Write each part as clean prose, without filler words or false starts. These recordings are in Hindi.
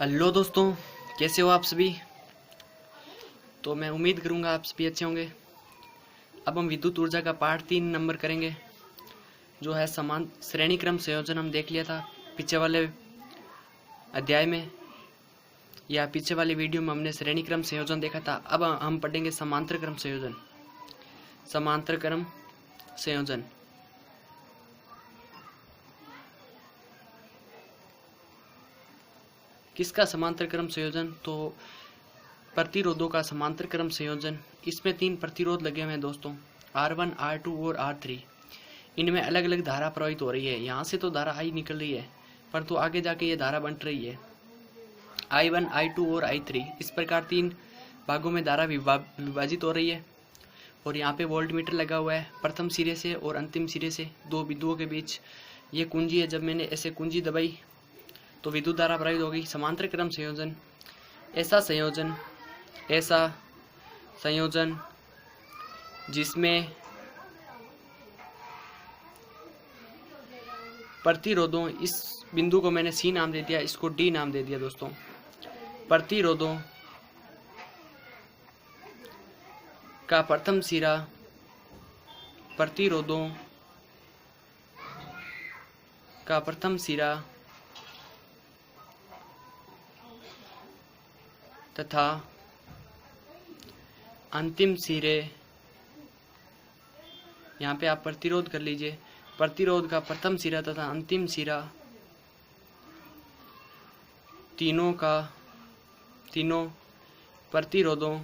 हेलो दोस्तों, कैसे हो आप सभी। तो मैं उम्मीद करूंगा आप सभी अच्छे होंगे। अब हम विद्युत ऊर्जा का पार्ट 3 नंबर करेंगे, जो है समान श्रेणी क्रम संयोजन। हम देख लिया था पीछे वाले अध्याय में, या पीछे वाले वीडियो में हमने श्रेणी क्रम संयोजन देखा था। अब हम पढ़ेंगे समांतर क्रम संयोजन। समांतर क्रम संयोजन किसका समांतर क्रम संयोजन? तो प्रतिरोधों का समांतर क्रम संयोजन। इसमें 3 प्रतिरोध लगे हुए हैं दोस्तों, R1, R2 और R3। इनमें अलग अलग धारा प्रवाहित हो रही है। यहाँ से तो धारा I निकल रही है, परंतु आगे जाके ये धारा बंट रही है I1, I2 और I3। इस प्रकार 3 भागों में धारा विभाजित हो रही है। और यहाँ पे वोल्ट मीटर लगा हुआ है प्रथम सिरे से और अंतिम सिरे से, दो बिंदुओं के बीच ये कुंजी है। जब मैंने ऐसे कुंजी दबाई तो विद्युत धारा प्रवाहित हो गई। समांतर क्रम संयोजन ऐसा संयोजन जिसमें प्रतिरोधों, इस बिंदु को मैंने C नाम दे दिया, इसको D नाम दे दिया दोस्तों। प्रतिरोधों का प्रथम सिरा, प्रतिरोधों का प्रथम सिरा तथा अंतिम सिरे, यहाँ पे आप प्रतिरोध कर लीजिए, प्रतिरोध का प्रथम सिरा तथा अंतिम सिरा तीनों प्रतिरोधों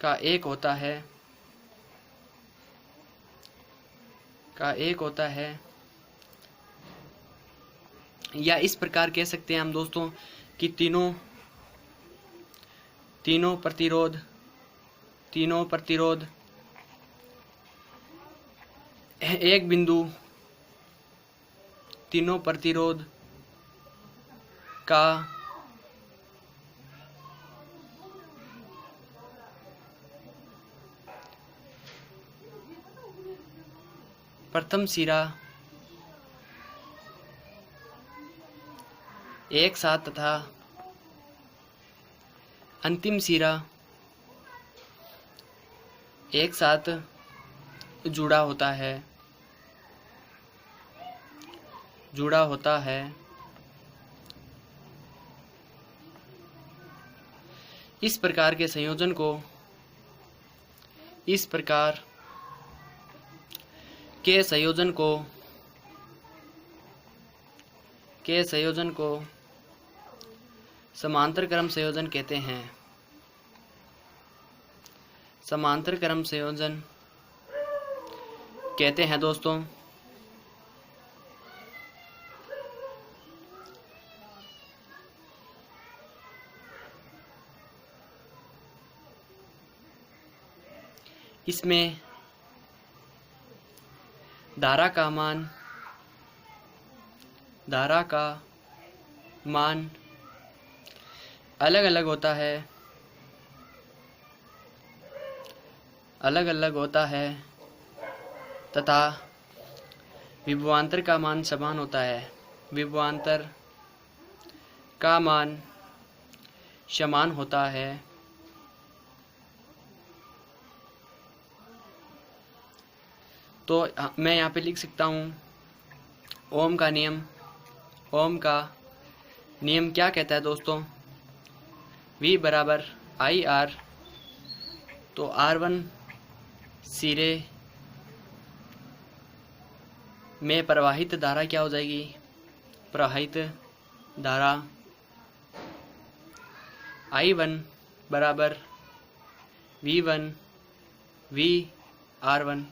का एक होता है, या इस प्रकार कह सकते हैं हम दोस्तों कि तीनों प्रतिरोध एक बिंदु, तीनों प्रतिरोध का प्रथम सिरा एक साथ तथा अंतिम सिरा एक साथ जुड़ा होता है। इस प्रकार के संयोजन को समांतर क्रम संयोजन कहते हैं। समांतर क्रम संयोजन कहते हैं दोस्तों। इसमें धारा का मान अलग अलग होता है तथा विभवांतर का मान समान होता है। विभवांतर का मान समान होता है। तो मैं यहाँ पे लिख सकता हूँ ओम का नियम क्या कहता है दोस्तों? V बराबर IR। तो R1 सिरे में प्रवाहित धारा क्या हो जाएगी? प्रवाहित धारा I1 बराबर V1 VR1,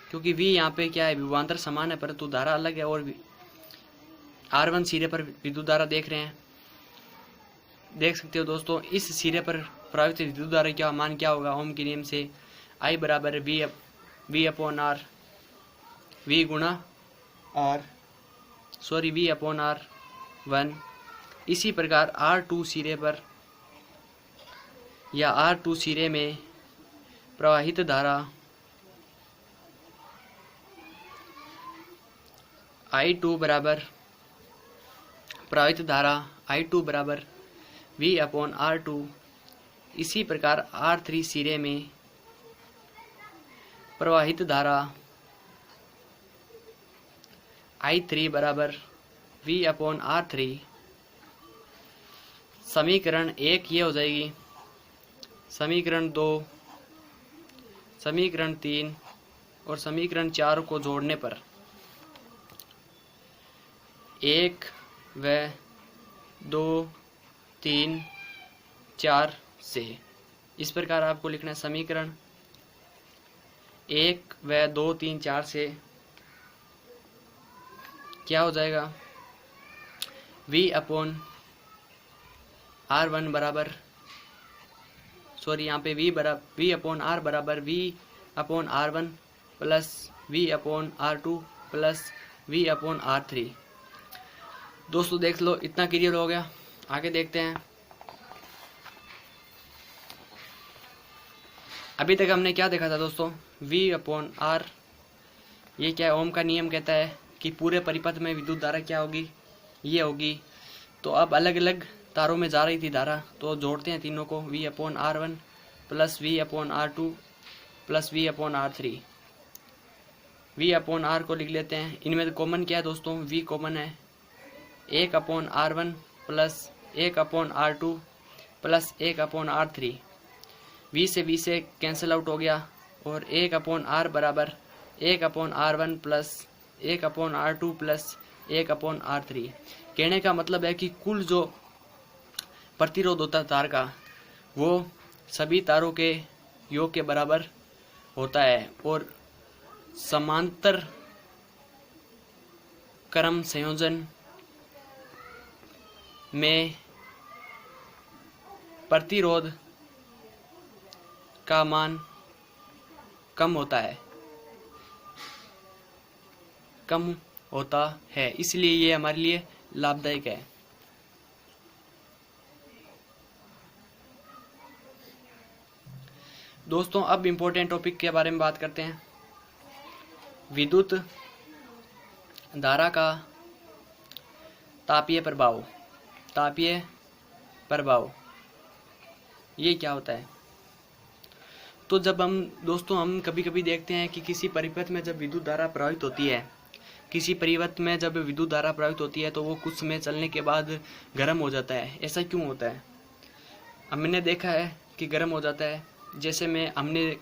क्योंकि V यहाँ पे क्या है, विभवांतर समान है परंतु धारा अलग है। और R1 सिरे पर विद्युत धारा देख सकते हो दोस्तों। इस सिरे पर प्रवाहित विद्युत धारा का मान क्या होगा? ओम के नियम से I बराबर V अपॉन R1। इसी प्रकार R2 सिरे पर या R2 सिरे में प्रवाहित धारा I2 बराबर प्रवाहित धारा I2 बराबर V/R2। इसी प्रकार R3 सिरे में प्रवाहित धारा I3 बराबर V/R3। समीकरण 1 ये हो जाएगी, समीकरण 2, समीकरण 3 और समीकरण 4 को जोड़ने पर 1 व 2 3 4 से इस प्रकार आपको लिखना है। समीकरण 1 व 2 3 4 से क्या हो जाएगा, V/R1 बराबर, सॉरी यहाँ पे V/R बराबर V/R1 plus V/R2 plus V/R3। दोस्तों देख लो, इतना क्लियर हो गया। आगे देखते हैं। अभी तक हमने क्या देखा था दोस्तों, V/R, ये क्या है, ओम का नियम कहता है कि पूरे परिपथ में विद्युत धारा क्या होगी, ये होगी। तो अब अलग अलग तारों में जा रही थी धारा, तो जोड़ते हैं तीनों को, V/R1 plus V/R2 plus V/R3। V/R को लिख लेते हैं। इनमें कॉमन क्या है दोस्तों, V कॉमन है। 1/R1 plus 1/R2 plus 1/R3। V से कैंसिल आउट हो गया और 1/R बराबर 1/R1 plus 1/R2 plus 1/R3। कहने का मतलब है कि कुल जो प्रतिरोध होता है तार का, वो सभी तारों के योग के बराबर होता है। और समांतर क्रम संयोजन में प्रतिरोध का मान कम होता है, इसलिए ये हमारे लिए लाभदायक है। दोस्तों अब इम्पोर्टेंट टॉपिक के बारे में बात करते हैं। विद्युत धारा का तापीय प्रभाव ये क्या होता है। तो जब हम कभी कभी देखते हैं कि किसी परिपथ में जब विद्युत धारा प्रवाहित होती है, तो वो कुछ समय चलने के बाद गर्म हो जाता है। ऐसा क्यों होता है? हमने देखा है कि गर्म हो जाता है। जैसे हमने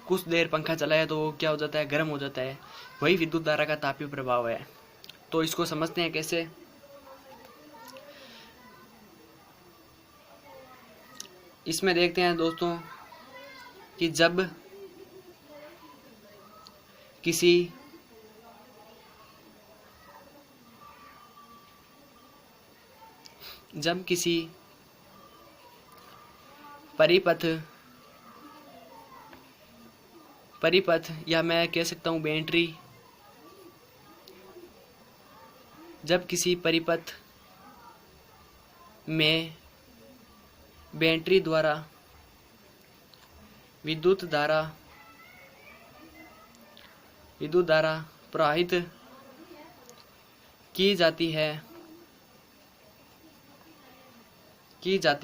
कुछ देर पंखा चलाया तो वो क्या हो जाता है, गर्म हो जाता है। वही विद्युत धारा का तापीय प्रभाव है। तो इसको समझते हैं कैसे। इसमें देखते हैं दोस्तों कि जब किसी परिपथ या मैं कह सकता हूँ बैटरी, जब किसी परिपथ में बैटरी द्वारा विद्युत धारा प्रवाहित की जाती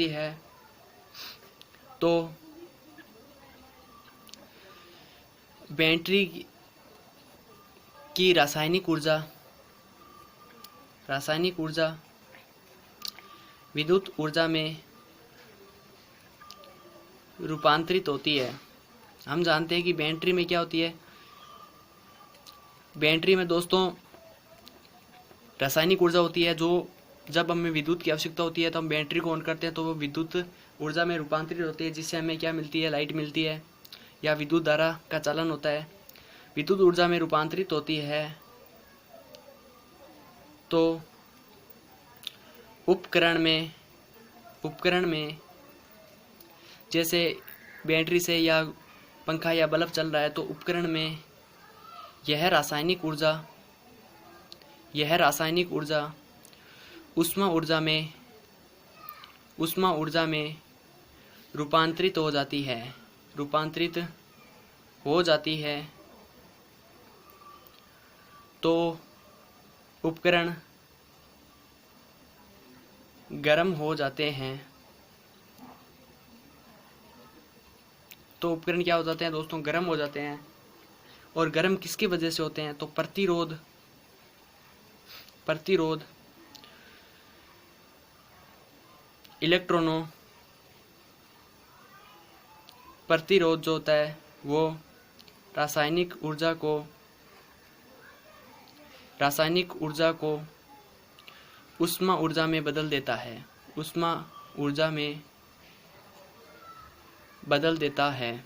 है तो बैटरी की रासायनिक ऊर्जा विद्युत ऊर्जा में रूपांतरित होती है। हम जानते हैं कि बैटरी में क्या होती है। बैटरी में दोस्तों रासायनिक ऊर्जा होती है, जो जब हमें विद्युत की आवश्यकता होती है तो हम बैटरी को ऑन करते हैं, तो वो विद्युत ऊर्जा में रूपांतरित होती है, जिससे हमें क्या मिलती है, लाइट मिलती है या विद्युत धारा का चालन होता है। विद्युत ऊर्जा में रूपांतरित होती है तो उपकरण में जैसे बैटरी से या पंखा या बल्ब चल रहा है, तो उपकरण में यह रासायनिक ऊर्जा ऊष्मा ऊर्जा में रूपांतरित हो जाती है तो उपकरण गर्म हो जाते हैं तो उपकरण क्या हो जाते हैं दोस्तों, गर्म हो जाते हैं। और गर्म किसकी वजह से होते हैं, तो प्रतिरोध इलेक्ट्रॉनों, प्रतिरोध जो होता है वो रासायनिक ऊर्जा को ऊष्मा ऊर्जा में बदल देता है, ऊष्मा ऊर्जा में बदल देता है।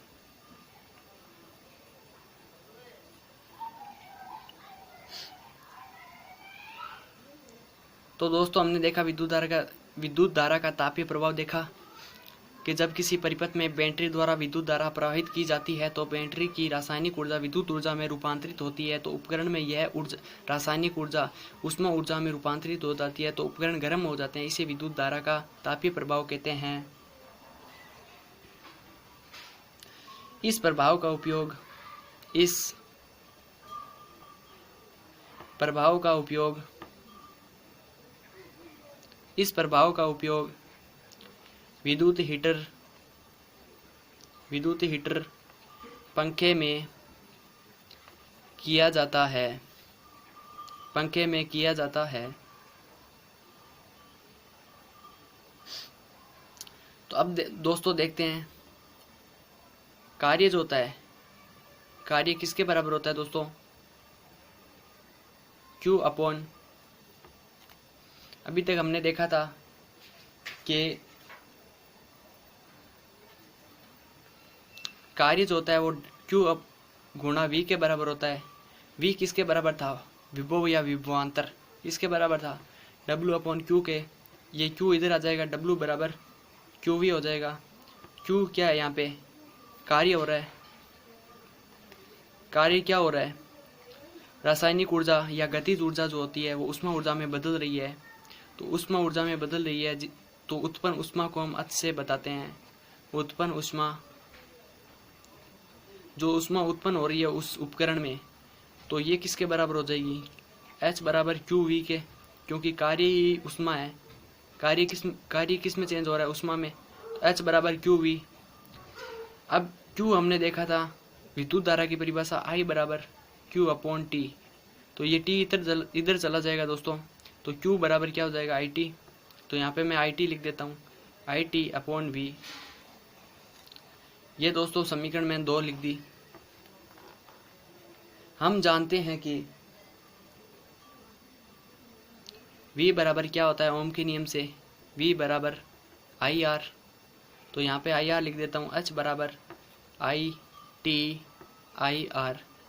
तो दोस्तों हमने देखा विद्युत धारा का तापीय प्रभाव देखा कि जब किसी परिपथ में बैटरी द्वारा विद्युत धारा प्रवाहित की जाती है तो बैटरी की रासायनिक ऊर्जा विद्युत ऊर्जा में रूपांतरित होती है, तो उपकरण में यह ऊर्जा रासायनिक ऊर्जा ऊष्मा ऊर्जा में रूपांतरित हो जाती है, तो उपकरण गर्म हो जाते हैं। इसे विद्युत धारा का तापीय प्रभाव कहते हैं। इस प्रभाव का उपयोग विद्युत हीटर पंखे में किया जाता है। तो अब दोस्तों देखते हैं कार्य जो होता है, कार्य किसके बराबर होता है दोस्तों, Q अपॉन, अभी तक हमने देखा था कि कार्य जो होता है वो Q अप गुणा V के बराबर होता है। V किसके बराबर था, विभव या विभवांतर, इसके बराबर था W अपॉन Q के। ये Q इधर आ जाएगा, W बराबर QV हो जाएगा। Q क्या है, यहाँ पे कार्य हो रहा है। कार्य क्या हो रहा है, रासायनिक ऊर्जा या गतिज ऊर्जा जो होती है वो ऊष्मा ऊर्जा में बदल रही है। तो ऊष्मा ऊर्जा में बदल रही है तो उत्पन्न ऊष्मा को हम H से बताते हैं। उत्पन्न ऊष्मा, जो ऊष्मा उत्पन्न हो रही है उस उपकरण में, तो ये किसके बराबर हो जाएगी, H बराबर QV के, क्योंकि कार्य ही ऊष्मा है। कार्य किस में चेंज हो रहा है, ऊष्मा में, तो H बराबर QV। अब Q हमने देखा था विद्युत धारा की परिभाषा I बराबर Q अपॉन T, तो ये T इधर चला जाएगा दोस्तों, तो Q बराबर क्या हो जाएगा, IT। तो यहाँ पे मैं IT लिख देता हूँ, IT अपॉन V। ये दोस्तों समीकरण मैंने 2 लिख दी। हम जानते हैं कि V बराबर क्या होता है ओम के नियम से, V बराबर IR। तो यहाँ पे IR लिख देता हूँ, H बराबर IR।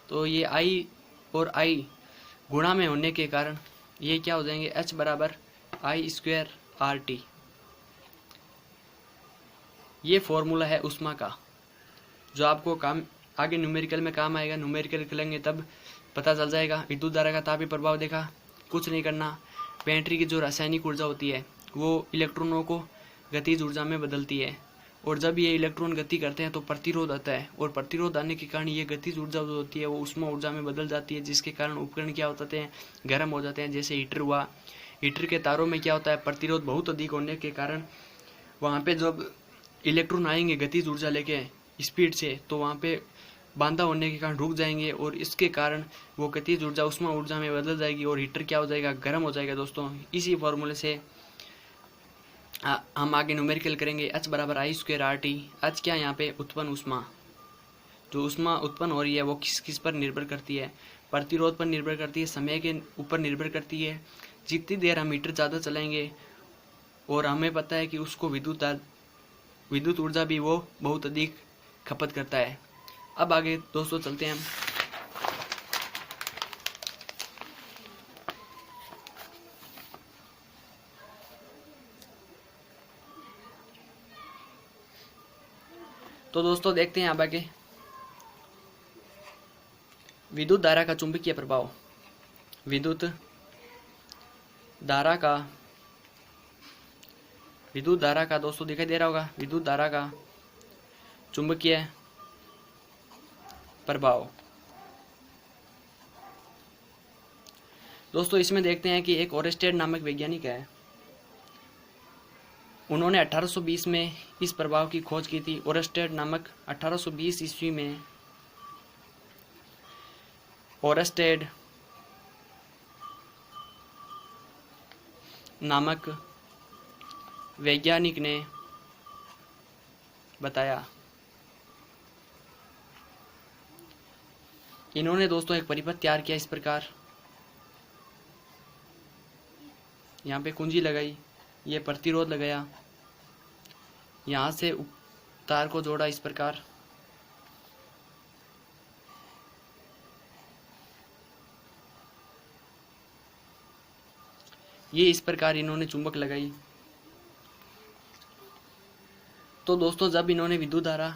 तो ये I और I गुणा में होने के कारण ये क्या हो जाएंगे, H बराबर I²RT। ये फॉर्मूला है ऊष्मा का, जो आपको आगे न्यूमेरिकल में काम आएगा। न्यूमेरिकल करेंगे तब पता चल जाएगा। विद्युत धारा का तापीय प्रभाव देखा, कुछ नहीं करना, बैटरी की जो रासायनिक ऊर्जा होती है वो इलेक्ट्रॉनों को गतिज ऊर्जा में बदलती है, और जब ये इलेक्ट्रॉन गति करते हैं तो प्रतिरोध आता है, और प्रतिरोध आने के कारण ये गतिज ऊर्जा जो होती है वो ऊष्मा ऊर्जा में बदल जाती है, जिसके कारण उपकरण क्या होते हैं, गर्म हो जाते हैं। जैसे हीटर हुआ, हीटर के तारों में क्या होता है, प्रतिरोध बहुत अधिक होने के कारण वहाँ पे जब इलेक्ट्रॉन आएंगे गतिज ऊर्जा लेके स्पीड से, तो वहाँ पे बांधा होने के कारण रुक जाएंगे, और इसके कारण वो गतिज ऊर्जा ऊष्मा ऊर्जा में बदल जाएगी और हीटर क्या हो जाएगा, गर्म हो जाएगा दोस्तों। इसी फॉर्मूले से हम आगे न्यूमेरिकल करेंगे। H बराबर I²RT। H क्या यहाँ पे, उत्पन्न ऊष्मा, जो ऊष्मा उत्पन्न हो रही है वो किस पर निर्भर करती है, प्रतिरोध पर निर्भर करती है, समय के ऊपर निर्भर करती है। जितनी देर हम मीटर ज़्यादा चलाएंगे, और हमें पता है कि उसको विद्युत ऊर्जा भी वो बहुत अधिक खपत करता है। अब आगे दोस्तों चलते हैं हम। तो दोस्तों देखते हैं अब आगे विद्युत धारा का चुंबकीय प्रभाव। विद्युत धारा का दोस्तों दिखाई दे रहा होगा, विद्युत धारा का चुंबकीय प्रभाव। दोस्तों इसमें देखते हैं कि एक ओरेस्टेड नामक वैज्ञानिक है, उन्होंने 1820 में इस प्रभाव की खोज की थी। ओरस्टेड नामक 1820 ईस्वी में ओरस्टेड नामक वैज्ञानिक ने बताया। इन्होंने दोस्तों एक परिपथ तैयार किया इस प्रकार, यहाँ पे कुंजी लगाई, ये प्रतिरोध लगाया, यहाँ से तार को जोड़ा इस प्रकार, ये इस प्रकार इन्होंने चुंबक लगाई। तो दोस्तों जब इन्होंने विद्युत धारा